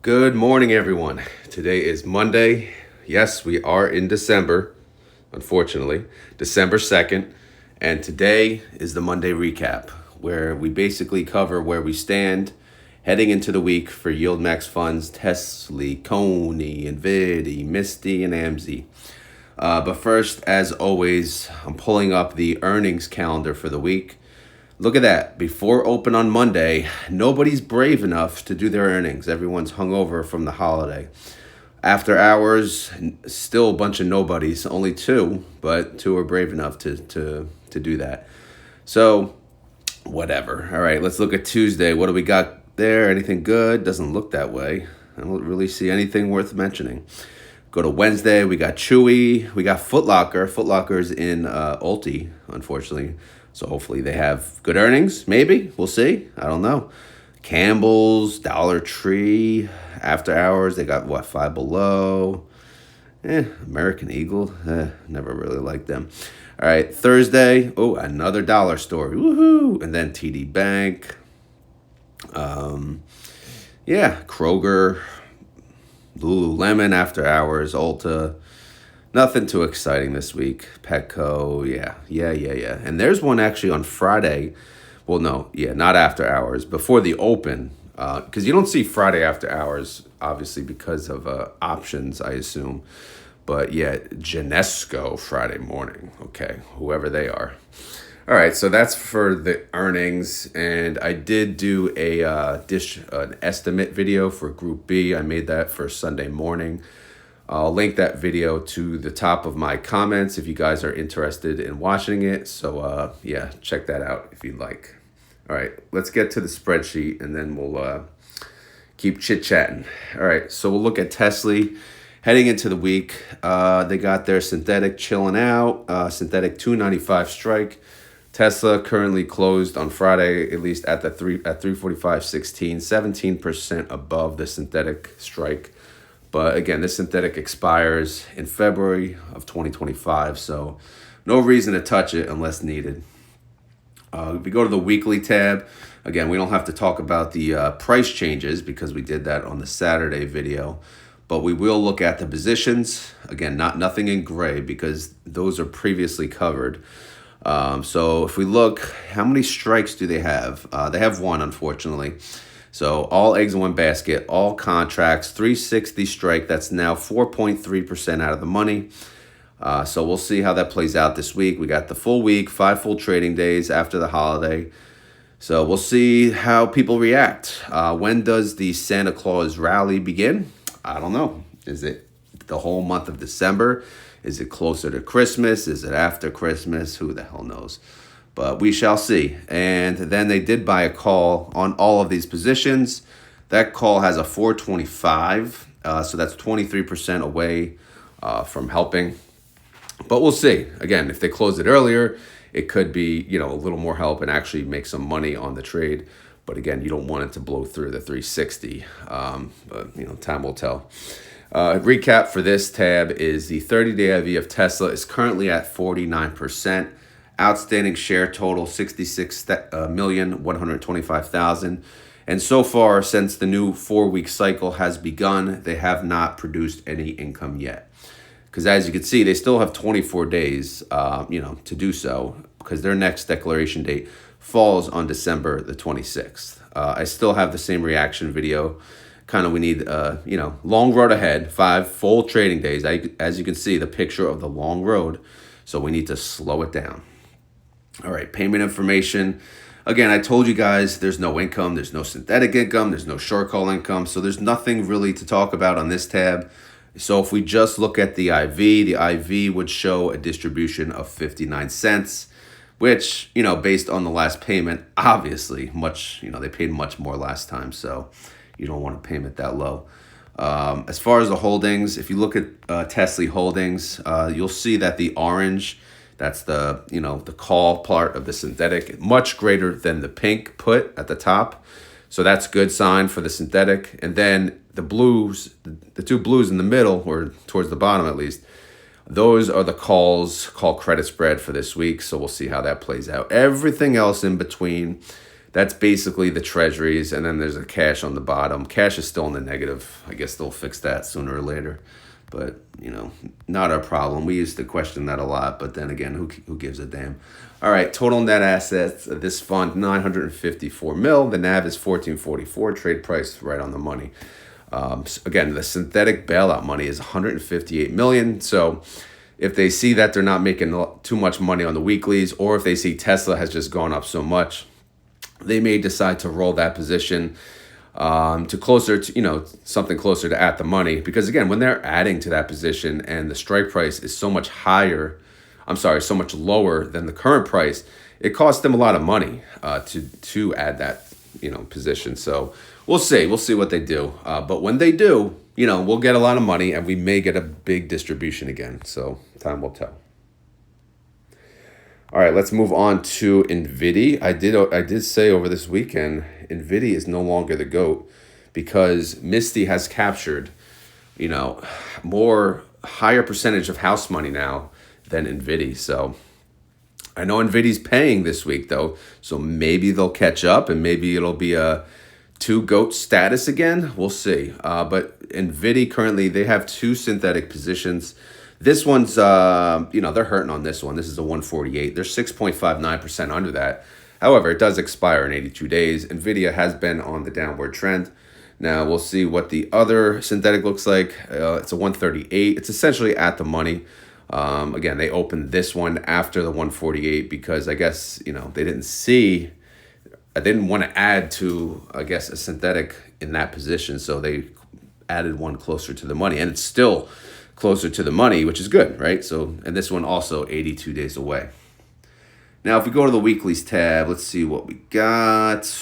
Good morning, everyone. Today is Monday. Yes, we are in December, unfortunately, December 2nd. And today is the Monday recap, where we basically cover where we stand heading into the week for YieldMax funds, TSLY, CONY, NVDY, Misty, and AMZY. But first, as always, I'm pulling up the earnings calendar for the week. Look at that. Before open on Monday, nobody's brave enough to do their earnings. Everyone's hungover from the holiday. After hours, still a bunch of nobodies. Only two, but two are brave enough to do that. So, whatever. All right, let's look at Tuesday. What do we got there? Anything good? Doesn't look that way. I don't really see anything worth mentioning. Go to Wednesday, we got Chewy, we got Foot Locker. Foot Locker's in Ulti, unfortunately. So hopefully they have good earnings. Maybe. We'll see. I don't know. Campbell's, Dollar Tree, after hours, they got, what, Five Below. American Eagle, never really liked them. All right, Thursday, oh, another dollar store. Woohoo! And then TD Bank. Kroger, Lululemon after hours, Ulta. Nothing too exciting this week. Petco, yeah. And there's one actually on Friday. Well, no, not after hours, before the open. Because you don't see Friday after hours, obviously, because of options, I assume. But yeah, Genesco Friday morning. Okay, whoever they are. All right, so that's for the earnings. And I did do an estimate video for Group B. I made that for Sunday morning. I'll link that video to the top of my comments if you guys are interested in watching it. So, check that out if you'd like. All right, let's get to the spreadsheet and then we'll keep chit-chatting. All right, so we'll look at TSLY. Heading into the week, they got their synthetic chilling out, synthetic 295 strike. Tesla currently closed on Friday, at least at 345.16, 17% above the synthetic strike. But again, this synthetic expires in February of 2025, so no reason to touch it unless needed. If we go to the weekly tab, again, we don't have to talk about the price changes because we did that on the Saturday video, but we will look at the positions. Again, nothing in gray because those are previously covered. So if we look, how many strikes do they have? They have one, unfortunately. So all eggs in one basket, all contracts, 360 strike. That's now 4.3% out of the money. So we'll see how that plays out this week. We got the full week, 5 full trading days after the holiday. So we'll see how people react. When does the Santa Claus rally begin? I don't know. Is it the whole month of December? Is it closer to Christmas? Is it after Christmas? Who the hell knows? But we shall see. And then they did buy a call on all of these positions. That call has a 425. So that's 23% away from helping. But we'll see. Again, if they close it earlier, it could be, a little more help and actually make some money on the trade. But again, you don't want it to blow through the 360. But, time will tell. Recap for this tab is the 30-day IV of Tesla is currently at 49%. Outstanding share total 66,125,000. And so far, since the new 4-week cycle has begun, they have not produced any income yet. Because as you can see, they still have 24 days, to do so, because their next declaration date falls on December the 26th. I still have the same reaction video. We need, long road ahead, 5 full trading days. As you can see, the picture of the long road. So we need to slow it down. All right, payment information. Again, I told you guys there's no income, there's no synthetic income, there's no short call income. So there's nothing really to talk about on this tab. So if we just look at the IV would show a distribution of 59 cents, which, based on the last payment, obviously they paid much more last time. So you don't want a payment that low. As far as the holdings, if you look at TSLY holdings, you'll see that the orange, that's the call part of the synthetic, much greater than the pink put at the top. So that's good sign for the synthetic. And then the blues, the two blues in the middle, or towards the bottom at least, those are the call credit spread for this week. So we'll see how that plays out. Everything else in between, That's basically the treasuries, and then there's a cash on the bottom. Cash is still in the negative. I guess they'll fix that sooner or later, but not our problem. We used to question that a lot, but then again, who gives a damn? All right, total net assets of this fund, 954 mil. The NAV is 1444. Trade price right on the money. Again, the synthetic bailout money is 158 million. So if they see that they're not making too much money on the weeklies, or if they see Tesla has just gone up so much, they may decide to roll that position to closer to, something closer to at the money. Because again, when they're adding to that position and the strike price is so much so much lower than the current price, it costs them a lot of money to add that, position. So we'll see what they do. But when they do, we'll get a lot of money and we may get a big distribution again. So time will tell. All right, let's move on to NVDY. I did say over this weekend, NVDY is no longer the GOAT because Misty has captured, higher percentage of house money now than NVDY. So I know NVIDIA's paying this week though, so maybe they'll catch up and maybe it'll be a 2 GOAT status again. We'll see. But NVIDIA currently, they have 2 synthetic positions. This one's, they're hurting on this one. This is a 148. They're 6.59% under that. However, it does expire in 82 days. NVIDIA has been on the downward trend. Now, we'll see what the other synthetic looks like. It's a 138. It's essentially at the money. Again, they opened this one after the 148 because I guess, they didn't want to add to, I guess, a synthetic in that position. So they added one closer to the money. And it's still closer to the money, which is good, right? So, and this one also 82 days away. Now, if we go to the weeklies tab, let's see what we got.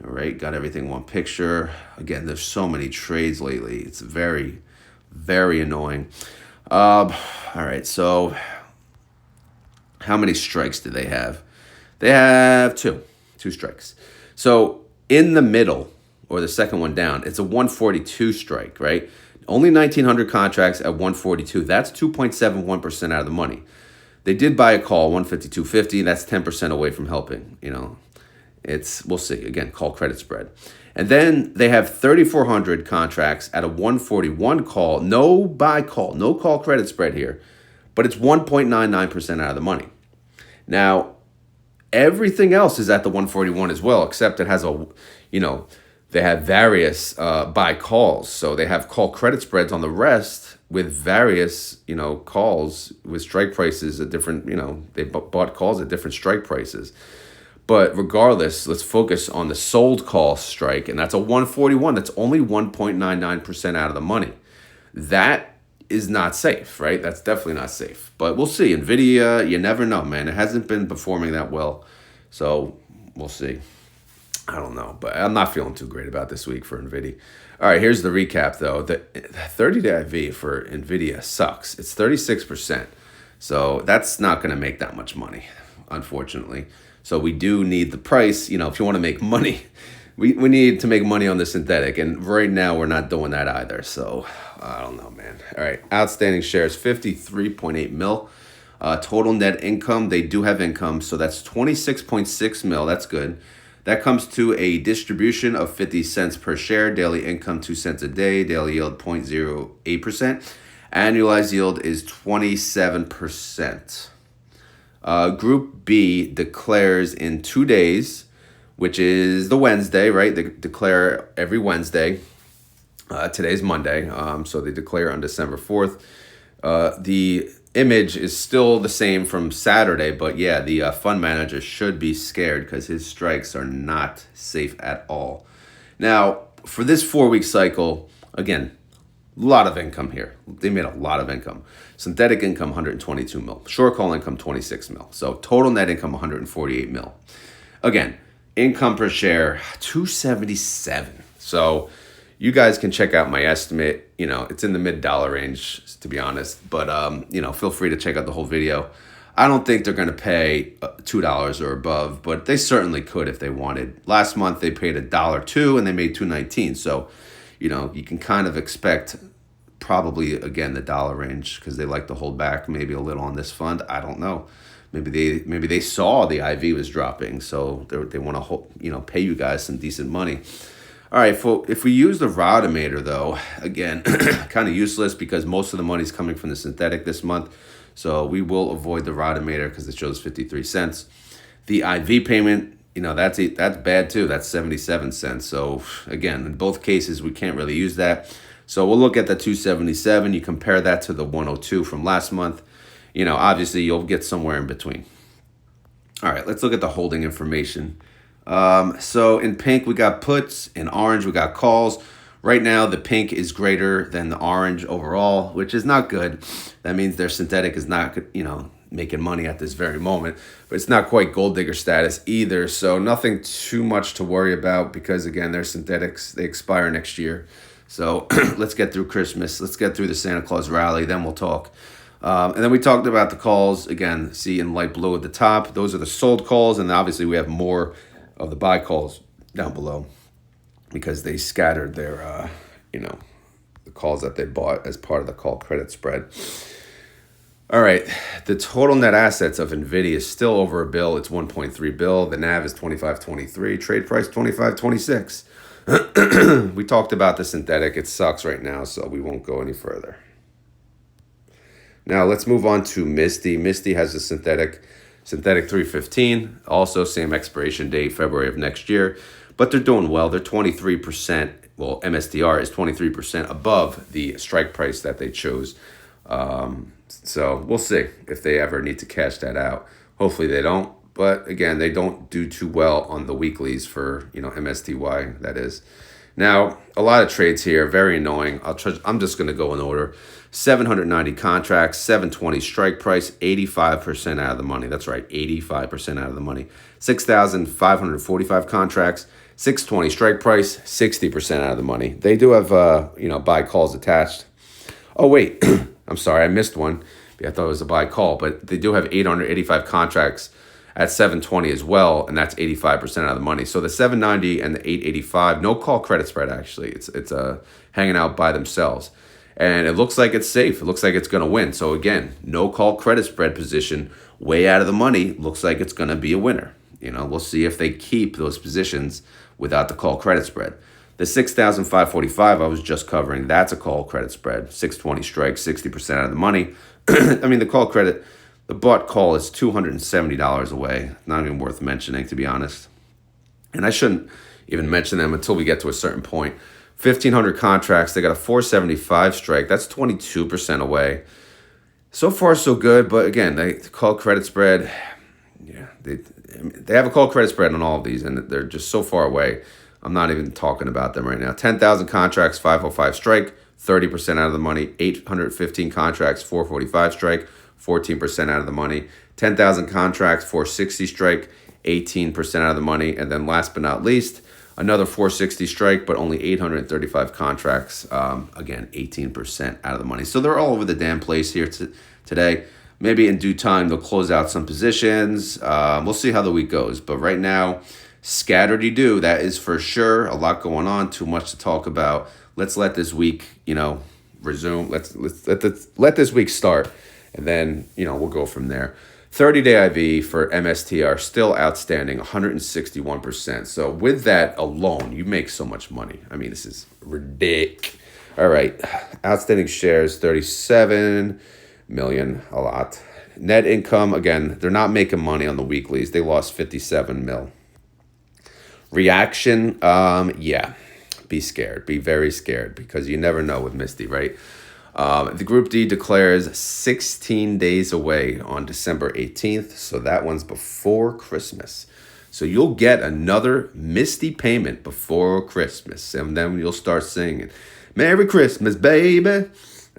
All right, got everything in one picture. Again, there's so many trades lately. It's very, very annoying. All right, so how many strikes do they have? They have two strikes. So in the middle, or the second one down, it's a 142 strike, right? Only 1,900 contracts at 142. That's 2.71% out of the money. They did buy a call, 152.50. That's 10% away from helping. We'll see. Again, call credit spread. And then they have 3,400 contracts at a 141 call. No buy call, no call credit spread here. But it's 1.99% out of the money. Now, everything else is at the 141 as well, except it has they have various buy calls. So they have call credit spreads on the rest with various, calls with strike prices at different, they bought calls at different strike prices. But regardless, let's focus on the sold call strike, and that's a 141. That's only 1.99% out of the money. That is not safe, right? That's definitely not safe. But we'll see. NVIDIA, you never know, man. It hasn't been performing that well. So we'll see. I don't know, but I'm not feeling too great about this week for NVIDIA. All right, here's the recap, though. The 30-day IV for NVIDIA sucks. It's 36%. So that's not going to make that much money, unfortunately. So we do need the price. If you want to make money, we need to make money on the synthetic. And right now, we're not doing that either. So I don't know, man. All right, outstanding shares, 53.8 mil. Total net income, they do have income. So that's 26.6 mil. That's good. That comes to a distribution of 50 cents per share. Daily income, 2 cents a day. Daily yield, 0.08%. Annualized yield is 27%. Group B declares in 2 days, which is the Wednesday, right? They declare every Wednesday. Today's Monday, so they declare on December 4th. The image is still the same from Saturday, but yeah, the fund manager should be scared because his strikes are not safe at all. Now, for this 4-week cycle, again, a lot of income here. They made a lot of income. Synthetic income, 122 mil. Short call income, 26 mil. So total net income, 148 mil. Again, income per share, 277. So you guys can check out my estimate. It's in the mid-dollar range, to be honest. But, feel free to check out the whole video. I don't think they're going to pay $2 or above, but they certainly could if they wanted. Last month, they paid $1.02 and they made $2.19. So, you can kind of expect probably, again, the dollar range because they like to hold back maybe a little on this fund. I don't know. maybe they saw the IV was dropping, so they want to pay you guys some decent money. All right, if we use the Rotometer though, again, kind of useless because most of the money's coming from the synthetic this month, so we will avoid the Rotometer because it shows 53 cents. The IV payment, that's bad too. That's 77 cents. So again, in both cases, we can't really use that. So we'll look at the 277. You compare that to the 102 from last month. Obviously you'll get somewhere in between. All right, let's look at the holding information. So in pink, we got puts. In orange, we got calls. Right now, the pink is greater than the orange overall, which is not good. That means their synthetic is not, making money at this very moment, but it's not quite gold digger status either. So nothing too much to worry about because again, their synthetics, they expire next year. So let's get through Christmas. Let's get through the Santa Claus rally. Then we'll talk. And then we talked about the calls again, see in light blue at the top, those are the sold calls. And obviously we have more of the buy calls down below because they scattered their, the calls that they bought as part of the call credit spread. All right, the total net assets of Nvidia is still over $1 billion. It's 1.3 billion. The NAV is 25.23. Trade price 25.26. We talked about the synthetic. It sucks right now, so we won't go any further. Now let's move on to Misty. Misty has a synthetic 315. Also same expiration date, February of next year. But they're doing well. They're 23%. Well, MSTR is 23% above the strike price that they chose. So we'll see if they ever need to cash that out. Hopefully they don't. But again, they don't do too well on the weeklies for, MSTY, that is. Now, a lot of trades here, very annoying. I'm just going to go in order. 790 contracts, 720 strike price, 85% out of the money. That's right, 85% out of the money. 6,545 contracts, 620 strike price, 60% out of the money. They do have, buy calls attached. Oh, wait. I'm sorry, I missed one. I thought it was a buy call, but they do have 885 contracts at 720 as well, and that's 85% out of the money. So the 790 and the 885, no call credit spread actually. It's hanging out by themselves. And it looks like it's safe. It looks like it's going to win. So again, no call credit spread position, way out of the money, looks like it's going to be a winner. We'll see if they keep those positions without the call credit spread. The 6,545 I was just covering, that's a call credit spread. 620 strike, 60% out of the money. I mean, the bought call is $270 away. Not even worth mentioning, to be honest. And I shouldn't even mention them until we get to a certain point. 1,500 contracts, they got a 475 strike. That's 22% away. So far, so good. But again, they call credit spread. Yeah, they have a call credit spread on all of these, and they're just so far away. I'm not even talking about them right now. 10,000 contracts, 505 strike, 30% out of the money. 815 contracts, 445 strike, 14% out of the money. 10,000 contracts, 460 strike, 18% out of the money. And then last but not least, another 460 strike, but only 835 contracts. Again, 18% out of the money. So they're all over the damn place here today. Maybe in due time, they'll close out some positions. We'll see how the week goes. But right now, scattered-y-do, that is for sure. A lot going on, too much to talk about. Let's let this week, resume. Let's let this week start, and then, we'll go from there. 30-day IV for MSTR still outstanding, 161%. So with that alone, you make so much money. I mean, this is ridiculous. All right, outstanding shares, 37 million, a lot. Net income, again, they're not making money on the weeklies. They lost 57 mil. Reaction, yeah, be scared. Be very scared because you never know with Misty, right? The Group D declares 16 days away on December 18th. So that one's before Christmas. So you'll get another Misty payment before Christmas. And then you'll start singing, Merry Christmas, baby.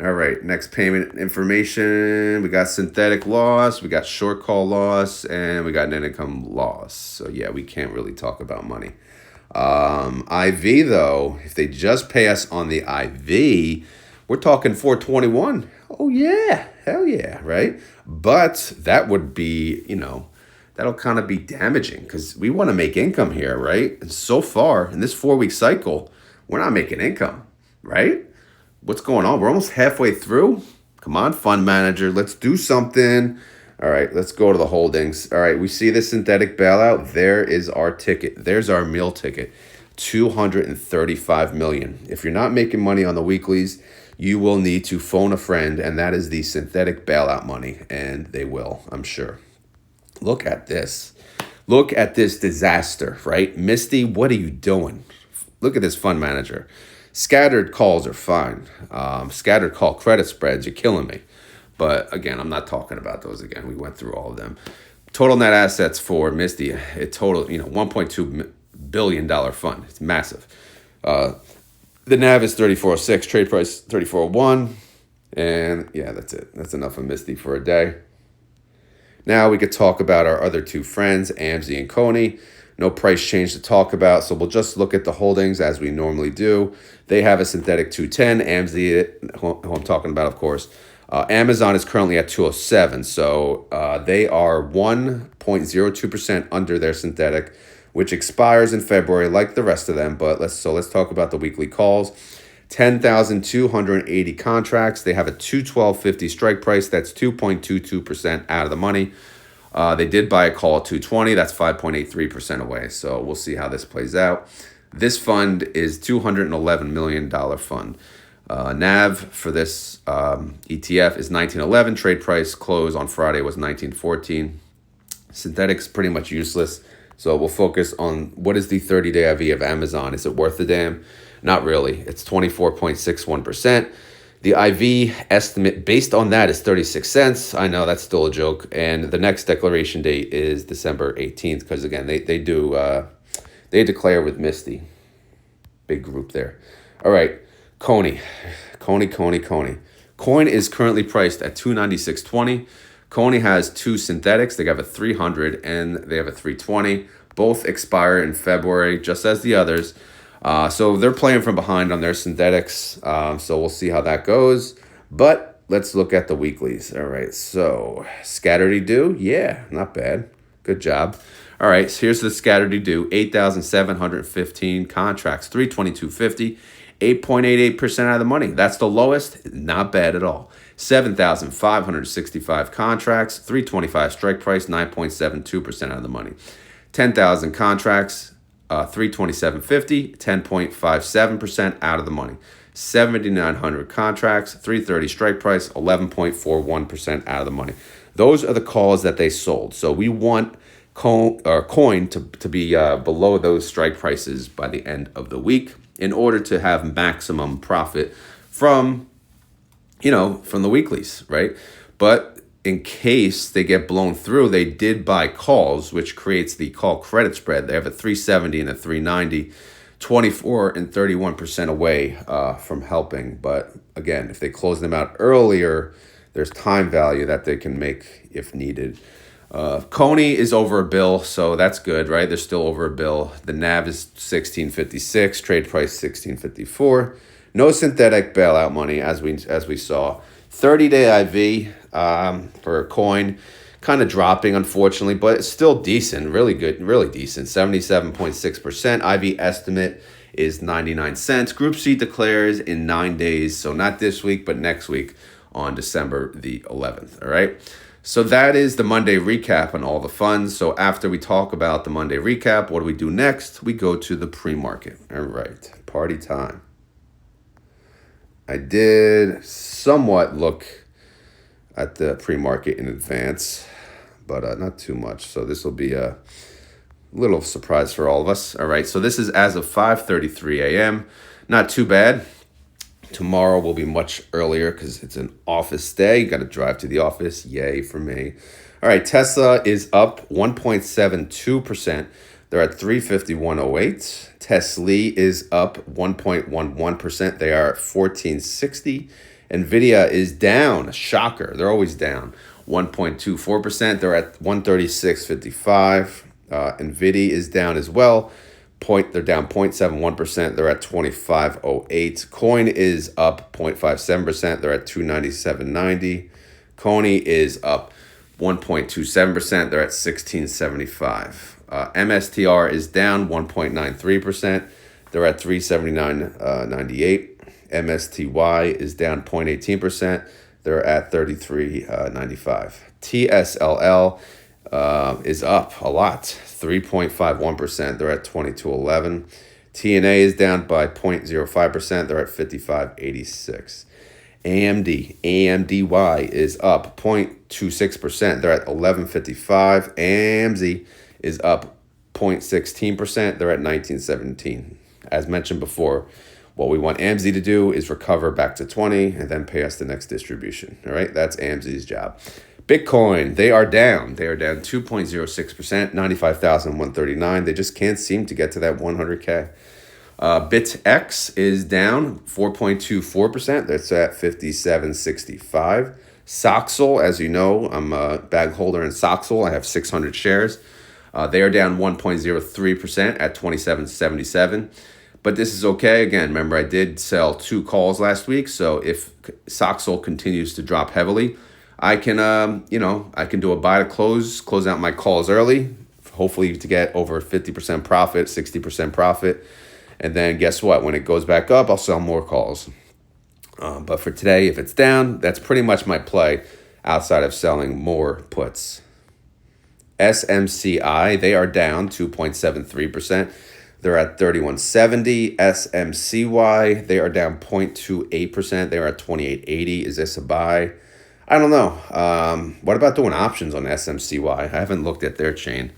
All right, next payment information. We got synthetic loss, we got short call loss, and we got net income loss. So yeah, we can't really talk about money. IV though, if they just pay us on the IV, we're talking 421. Oh yeah, hell yeah, right? But that would be, that'll kind of be damaging because we want to make income here, right? And so far in this 4-week cycle, we're not making income, right? What's going on? We're almost halfway through. Come on, fund manager. Let's do something. All right, let's go to the holdings. All right, we see the synthetic bailout. There is our ticket. There's our meal ticket. 235 million. If you're not making money on the weeklies, you will need to phone a friend, and that is the synthetic bailout money, and they will, I'm sure. Look at this. Look at this disaster, right? Misty, what are you doing? Look at this fund manager. Scattered calls are fine. Scattered call credit spreads, you're killing me. But again, I'm not talking about those again. We went through all of them. Total net assets for Misty, it total, $1.2 billion fund. It's massive. The NAV is 3406, trade price 3401. And yeah, that's it. That's enough of Misty for a day. Now we could talk about our other two friends, AMZY and CONY. No price change to talk about, so we'll just look at the holdings as we normally do. They have a synthetic 210. AMZY, who I'm talking about, of course. Amazon is currently at 207, so they are 1.02% under their synthetic, which expires in February like the rest of them. But let's talk about the weekly calls. 10,280 contracts. They have a 212.50 strike price. That's 2.22% out of the money. They did buy a call at 220. That's 5.83% away. So we'll see how this plays out. This fund is $211 million fund. NAV for this ETF is 1911. Trade price close on Friday was 1914. Synthetic's pretty much useless. So we'll focus on what is the 30-day IV of Amazon. Is it worth the damn? Not really. It's 24.61%. The IV estimate based on that is 36 cents. I know that's still a joke. And the next declaration date is December 18th because, again, they declare with Misty. Big group there. All right. CONY. Coin is currently priced at 296.20. CONY has two synthetics. They have a 300 and they have a 320. Both expire in February, just as the others. So they're playing from behind on their synthetics. So we'll see how that goes. But let's look at the weeklies. All right. So Scatterdy-Do. Yeah, not bad. Good job. All right. So here's the Scatterdy-Do. 8,715 contracts. 322.50. 8.88% out of the money. That's the lowest. Not bad at all. 7,565 contracts. 325 strike price. 9.72% out of the money. 10,000 contracts. 327.50, 10.57% out of the money. 7,900 contracts, 330 strike price, 11.41% out of the money. Those are the calls that they sold. So we want coin to be below those strike prices by the end of the week in order to have maximum profit from the weeklies, right? But in case they get blown through, they did buy calls, which creates the call credit spread. They have a 370 and a 390, 24 and 31% away from helping. But again, if they close them out earlier, there's time value that they can make if needed. CONY is over a bill, so that's good, right? They're still over a bill. The NAV is 1656, trade price 1654. No synthetic bailout money, as we saw. 30-day IV for a coin, kind of dropping, unfortunately, but it's still decent, really good, really decent. 77.6%. IV estimate is 99 cents. Group C declares in 9 days, so not this week, but next week on December the 11th. All right. So that is the Monday recap on all the funds. So after we talk about the Monday recap, what do we do next? We go to the pre-market. All right, party time. I did somewhat look at the pre-market in advance, but not too much. So this will be a little surprise for all of us. All right, so this is as of 5:33 a.m. Not too bad. Tomorrow will be much earlier because it's an office day. You got to drive to the office. Yay for me. All right, Tesla is up 1.72%. They're at 351.08. TSLY is up 1.11%. They are at 1460. Nvidia is down. Shocker. They're always down. 1.24%. They're at 136.55. Nvidia is down as well. They're down 0.71%. They're at 25.08. Coin is up 0.57%. They're at 297.90. CONY is up 1.27%. They're at 1675. MSTR is down 1.93%. They're at 379.98. MSTY is down 0.18%. They're at 33.95. TSLL is up a lot, 3.51%. They're at 22.11. TNA is down by 0.05%. They're at 55.86. AMZY is up 0.26%. They're at 11.55. AMZY is up 0.16%. They're at 19.17. As mentioned before, what we want AMZY to do is recover back to 20 and then pay us the next distribution. All right, that's AMZY's job. Bitcoin, they are down. They are down 2.06%, 95,139. They just can't seem to get to that 100K. BitX is down 4.24%. That's at 57.65. Soxel, as you know, I'm a bag holder in Soxel. I have 600 shares. They are down 1.03% at 27.77. But this is okay. Again, remember, I did sell 2 calls last week. So if Soxel continues to drop heavily, I can, I can do a buy to close out my calls early, hopefully to get over 50% profit, 60% profit. And then guess what? When it goes back up, I'll sell more calls. But for today, if it's down, that's pretty much my play outside of selling more puts. SMCI, they are down 2.73%. They're at 31.70. SMCY, they are down 0.28%. They're at 28.80. Is this a buy? I don't know. What about doing options on SMCY? I haven't looked at their chain,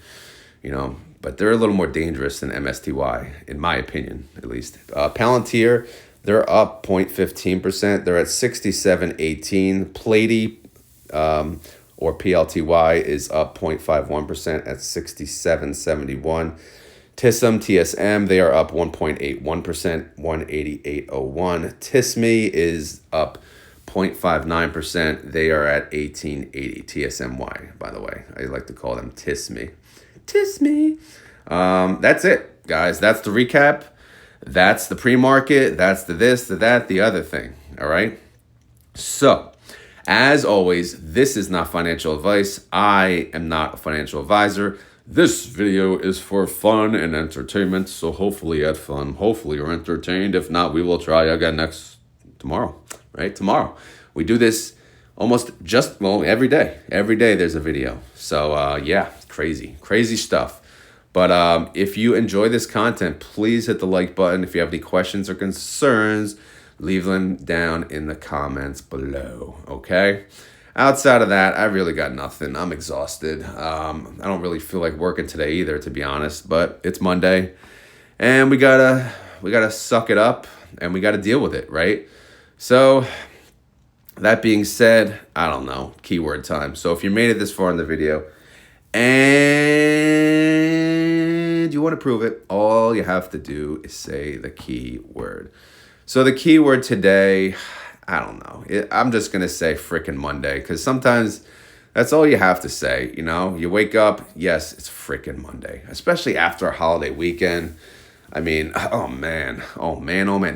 but they're a little more dangerous than MSTY, in my opinion, at least. Palantir, they're up 0.15%. They're at 67.18. Platy, or PLTY, is up 0.51% at 67.71. TSM, they are up 1.81%, 188.01. TSMY is up 0.59%. They are at 18.80. TSMY, by the way. I like to call them TSMY. That's it, guys. That's the recap. That's the pre-market. That's the this, the that, the other thing. All right. So, as always, this is not financial advice. I am not a financial advisor. This video is for fun and entertainment. So hopefully you had fun. Hopefully you're entertained. If not, we will try again tomorrow. Right? Tomorrow. We do this almost every day. Every day there's a video. So yeah, crazy stuff. But if you enjoy this content, please hit the like button. If you have any questions or concerns, leave them down in the comments below, okay? Outside of that, I really got nothing. I'm exhausted. I don't really feel like working today either, to be honest, but it's Monday, and we gotta suck it up, and we gotta deal with it, right? So, that being said, I don't know, keyword time. So if you made it this far in the video, and you want to prove it, all you have to do is say the keyword. So the keyword today, I don't know. I'm just going to say frickin' Monday, because sometimes that's all you have to say, You wake up, yes, it's frickin' Monday, especially after a holiday weekend. I mean, oh man.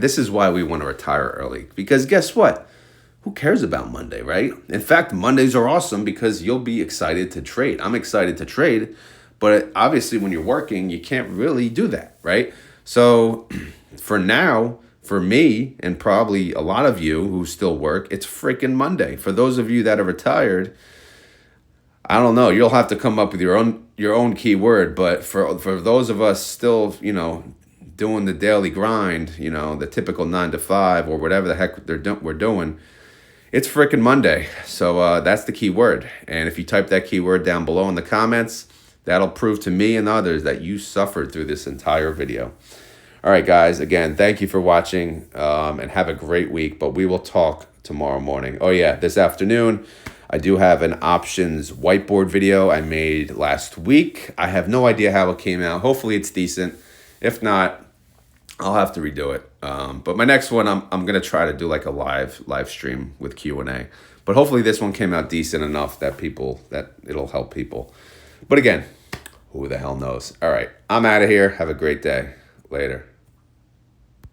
This is why we want to retire early, because guess what? Who cares about Monday, right? In fact, Mondays are awesome because you'll be excited to trade. I'm excited to trade, but obviously when you're working, you can't really do that, right? So for now, for me, and probably a lot of you who still work, it's freaking Monday. For those of you that are retired, I don't know. You'll have to come up with your own keyword. But for those of us still, doing the daily grind, the typical 9 to 5 or whatever the heck we're doing, it's freaking Monday. So that's the keyword. And if you type that keyword down below in the comments, that'll prove to me and others that you suffered through this entire video. All right, guys, again, thank you for watching, and have a great week, but we will talk tomorrow morning. Oh, yeah, this afternoon, I do have an options whiteboard video I made last week. I have no idea how it came out. Hopefully it's decent. If not, I'll have to redo it. But my next one, I'm going to try to do like a live stream with Q&A. But hopefully this one came out decent enough that it'll help people. But again, who the hell knows? All right, I'm out of here. Have a great day. Later.